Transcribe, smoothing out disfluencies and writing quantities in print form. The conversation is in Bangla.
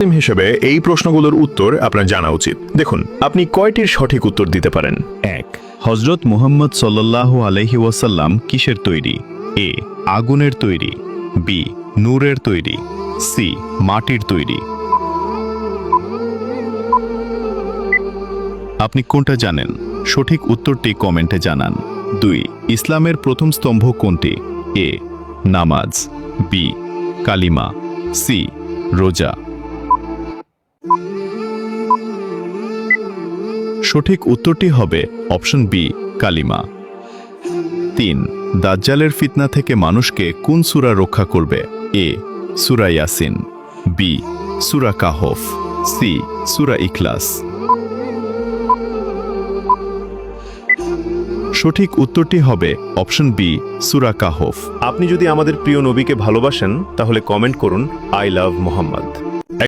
মুসলিম হিসেবে এই প্রশ্নগুলোর উত্তর আপনার জানা উচিত। দেখুন, আপনি কয়টির সঠিক উত্তর দিতে পারেন? 1 হযরত মুহাম্মদ সাল্লাল্লাহু আলাইহি ওয়াসাল্লাম কিসের তৈরি? এ আগুনের তৈরি, বি নূরের তৈরি, সি মাটির তৈরি। আপনি কোনটা জানেন? সঠিক উত্তরটি কমেন্টে জানান। 2 ইসলামের প্রথম স্তম্ভ কোনটি? এ নামাজ, বি কালিমা, সি রোজা। সঠিক উত্তরটি হবে অপশন বি কালিমা। 3 দাজ্জালের ফিতনা থেকে মানুষকে কোন সূরা রক্ষা করবে? এ সূরা ইয়াসিন, বি সূরা কাহফ, সি সূরা ইখলাস। সঠিক উত্তরটি হবে অপশন বি সূরা কাহফ। আপনি যদি আমাদের প্রিয় নবীকে ভালোবাসেন তাহলে কমেন্ট করুন আই লাভ মোহাম্মদ।